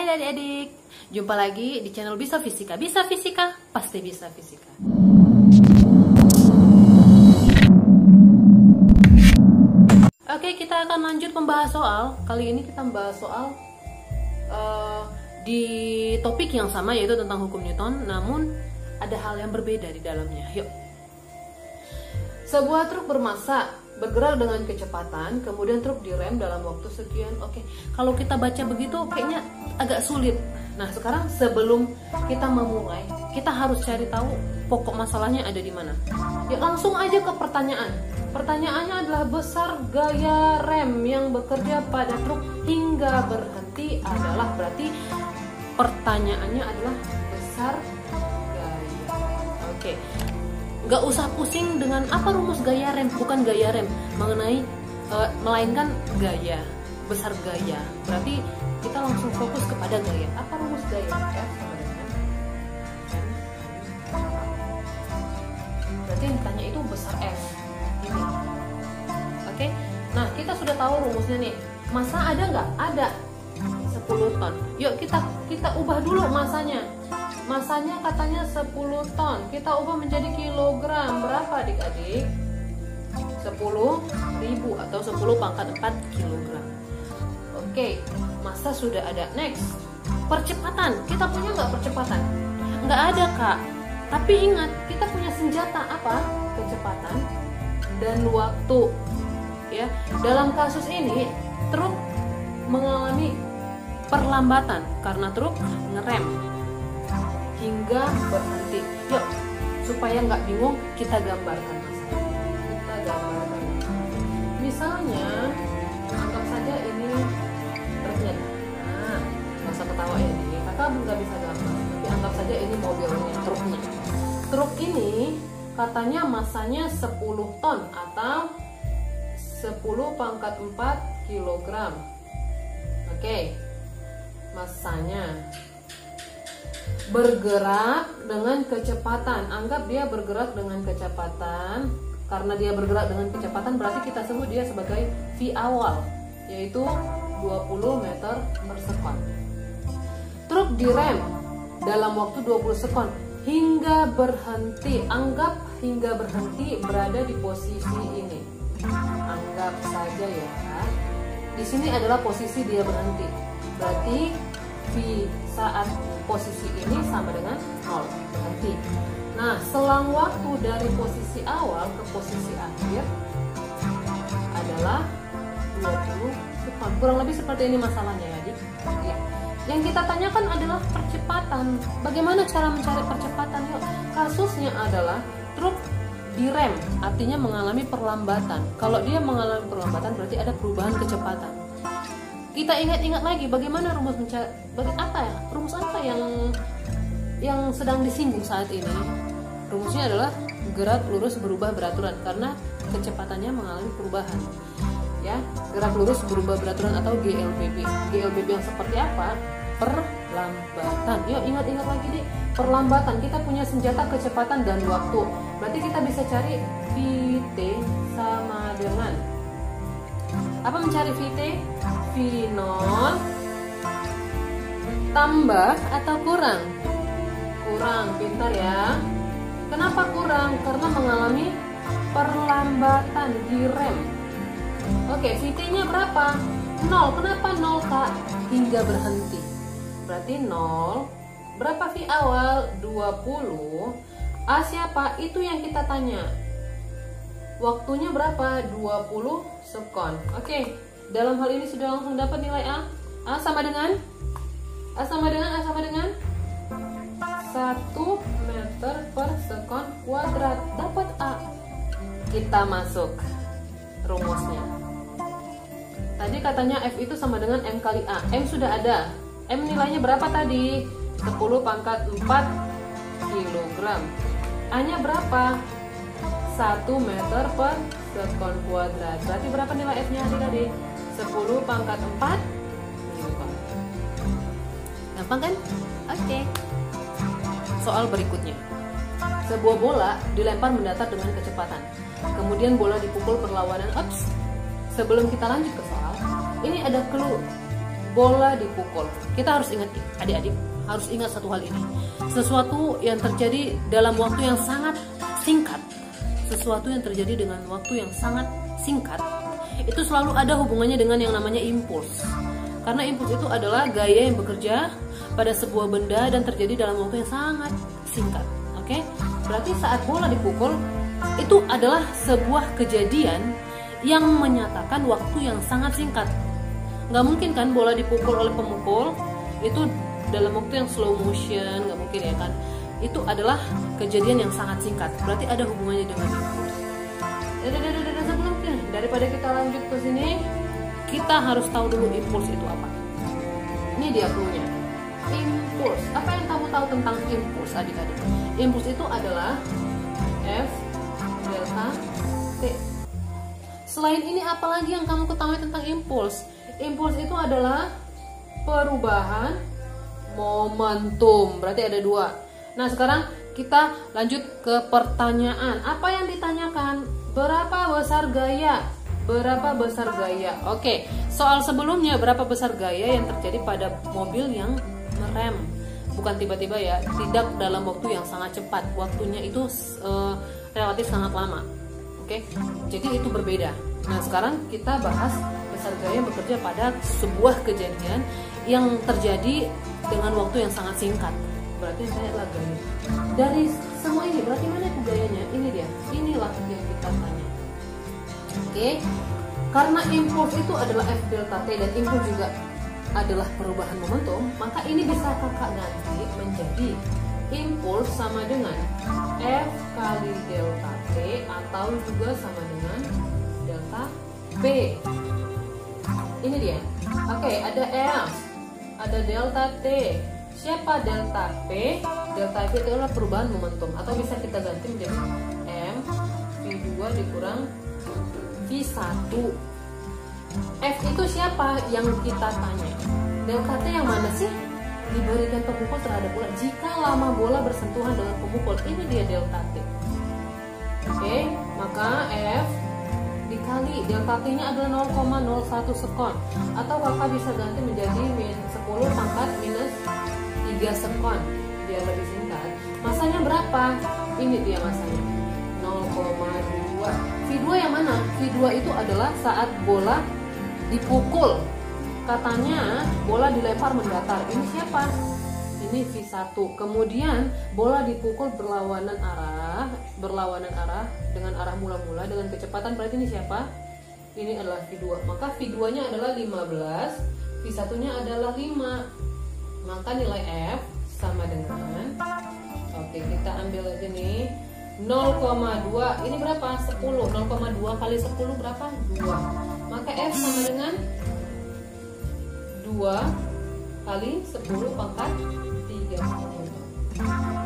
Hai adik-adik, jumpa lagi di channel Bisa Fisika. Bisa Fisika, pasti bisa fisika. Oke, kita akan lanjut membahas soal. Kali ini kita membahas soal di topik yang sama, yaitu tentang hukum Newton. Namun ada hal yang berbeda di dalamnya. Yuk. Sebuah truk bermassa bergerak dengan kecepatan, kemudian truk direm dalam waktu sekian. Oke, kalau kita baca begitu kayaknya agak sulit. Nah, sekarang sebelum kita memulai, kita harus cari tahu pokok masalahnya ada di mana. Ya, langsung aja ke pertanyaan. Pertanyaannya adalah besar gaya rem yang bekerja pada truk hingga berhenti adalah, berarti pertanyaannya adalah besar gaya. Oke. Nggak usah pusing dengan apa rumus gaya rem, bukan gaya rem mengenai melainkan gaya, besar gaya. Berarti kita langsung fokus kepada gaya. Apa rumus gaya? F sama dengan M. Berarti yang ditanya itu besar F ini. Oke. Nah, kita sudah tahu rumusnya nih. Massa ada nggak? Ada 10 ton. Yuk kita ubah dulu massanya. Masanya katanya 10 ton. Kita ubah menjadi kilogram. Berapa adik-adik? 10.000 atau 10 pangkat 4 kilogram. Oke, massa sudah ada. Next, percepatan. Kita punya nggak percepatan? Nggak ada, Kak. Tapi ingat, kita punya senjata apa? Kecepatan dan waktu. Ya, dalam kasus ini truk mengalami perlambatan karena truk ngerem hingga berhenti. Yuk, supaya nggak bingung, kita gambarkan. Kita gambarkan. Misalnya, anggap saja ini truknya. Nah, nggak usah ketawa ya, nih. Kakak nggak bisa gambar. Tapi anggap saja ini mobilnya, truknya. Truk ini katanya massanya 10 ton atau 10 pangkat 4 kilogram. Oke, massanya. Bergerak dengan kecepatan. Anggap dia bergerak dengan kecepatan. Karena dia bergerak dengan kecepatan, berarti kita sebut dia sebagai V awal, yaitu 20 meter per sekon. Truk direm dalam waktu 20 sekon hingga berhenti. Anggap hingga berhenti berada di posisi ini. Anggap saja ya. Di sini adalah posisi dia berhenti. Berarti V saat posisi ini sama dengan 0, berhenti. Nah, selang waktu dari posisi awal ke posisi akhir adalah 20 sekon. Kurang lebih seperti ini masalahnya ya, adik. Ya. Yang kita tanyakan adalah percepatan. Bagaimana cara mencari percepatan? Yuk, kasusnya adalah truk direm, artinya mengalami perlambatan. Kalau dia mengalami perlambatan, berarti ada perubahan kecepatan. Kita ingat-ingat lagi bagaimana rumus rumus apa yang sedang disinggung saat ini. Rumusnya adalah gerak lurus berubah beraturan karena kecepatannya mengalami perubahan. Ya, gerak lurus berubah beraturan atau GLBB. GLBB yang seperti apa? Perlambatan. Yuk, ingat-ingat lagi deh. Perlambatan. Kita punya senjata kecepatan dan waktu. Berarti kita bisa cari VT sama dengan apa? Mencari VT? V0 tambah atau kurang? Kurang, pintar ya. Kenapa kurang? Karena mengalami perlambatan di rem. Oke, VT-nya berapa? 0. Kenapa 0, Kak? Hingga berhenti. Berarti 0. Berapa V awal? 20. A siapa? Itu yang kita tanya. Waktunya berapa? 20 sekon. Oke, dalam hal ini sudah langsung dapat nilai A. A sama dengan 1 meter per sekon kuadrat. Dapat A. Kita masuk rumusnya. Tadi katanya F itu sama dengan M kali A. M sudah ada. M nilainya berapa tadi? 10 pangkat 4 kilogram. A-nya berapa? 1 meter per sekon kuadrat. Berarti berapa nilai F-nya tadi? 10 pangkat 4 kilogram. Gampang kan? Oke. Soal berikutnya. Sebuah bola dilempar mendatar dengan kecepatan. Kemudian bola dipukul berlawanan. Sebelum kita lanjut ke soal, ini ada clue. bola dipukul. Kita harus ingat, adik-adik harus ingat satu hal ini. Sesuatu yang terjadi dalam waktu yang sangat singkat, sesuatu yang terjadi dengan waktu yang sangat singkat, itu selalu ada hubungannya dengan yang namanya impuls. Karena impuls itu adalah gaya yang bekerja pada sebuah benda dan terjadi dalam waktu yang sangat singkat. Oke? Berarti saat bola dipukul itu adalah sebuah kejadian yang menyatakan waktu yang sangat singkat. Nggak mungkin kan bola dipukul oleh pemukul itu dalam waktu yang slow motion, nggak mungkin ya kan. Itu adalah kejadian yang sangat singkat. Berarti ada hubungannya dengan impuls. Sebelum daripada kita lanjut ke sini, kita harus tahu dulu impuls itu apa. Ini dia cluenya. Impuls. Apa yang kamu tahu tentang impuls, adik-adik? Impuls itu adalah F delta T. Selain ini, apalagi yang kamu ketahui tentang impuls? Impuls itu adalah perubahan momentum. Berarti ada dua. Nah, sekarang kita lanjut ke pertanyaan. Apa yang ditanyakan? Berapa besar gaya? Berapa besar gaya? Oke, soal sebelumnya, berapa besar gaya yang terjadi pada mobil yang merem? Bukan tiba-tiba ya, tidak dalam waktu yang sangat cepat. Waktunya itu relatif sangat lama. Oke, jadi itu berbeda. Nah, sekarang kita bahas besar gaya bekerja pada sebuah kejadian yang terjadi dengan waktu yang sangat singkat. Berarti saya adalah gaya. Dari semua ini, berarti mana itu gayanya? Ini dia. Inilah yang kita tanya. Oke, karena impuls itu adalah F delta T dan impuls juga adalah perubahan momentum, maka ini bisa kakak ganti menjadi impuls sama dengan F kali delta T atau juga sama dengan delta P. Ini dia. Oke, ada F, ada delta T. Siapa delta P? Delta P itu adalah perubahan momentum, atau bisa kita ganti menjadi M V2 dikurang V1. F itu siapa yang kita tanya? Delta T yang mana sih? Diberikan pemukul terhadap bola. Jika lama bola bersentuhan dengan pemukul, ini dia delta T. Oke, maka F dikali delta T-nya adalah 0,01 sekon, atau kakak bisa ganti menjadi 10 pangkat minus 3 sekon biar lebih singkat. Masanya berapa? Ini dia masanya, 0,2. V2 yang mana? V2 itu adalah saat bola dipukul. Katanya bola dilempar mendatar. Ini siapa? Ini V1. Kemudian bola dipukul berlawanan arah dengan arah mula-mula dengan kecepatan. Berarti ini siapa? Ini adalah V2. Maka V2-nya adalah 15, V1-nya adalah 5. Maka nilai F sama dengan, oke, kita ambil aja nih 0,2. Ini berapa? 10. 0,2 kali 10 berapa? 2. Maka F sama dengan 2 kali 10 pangkat 3.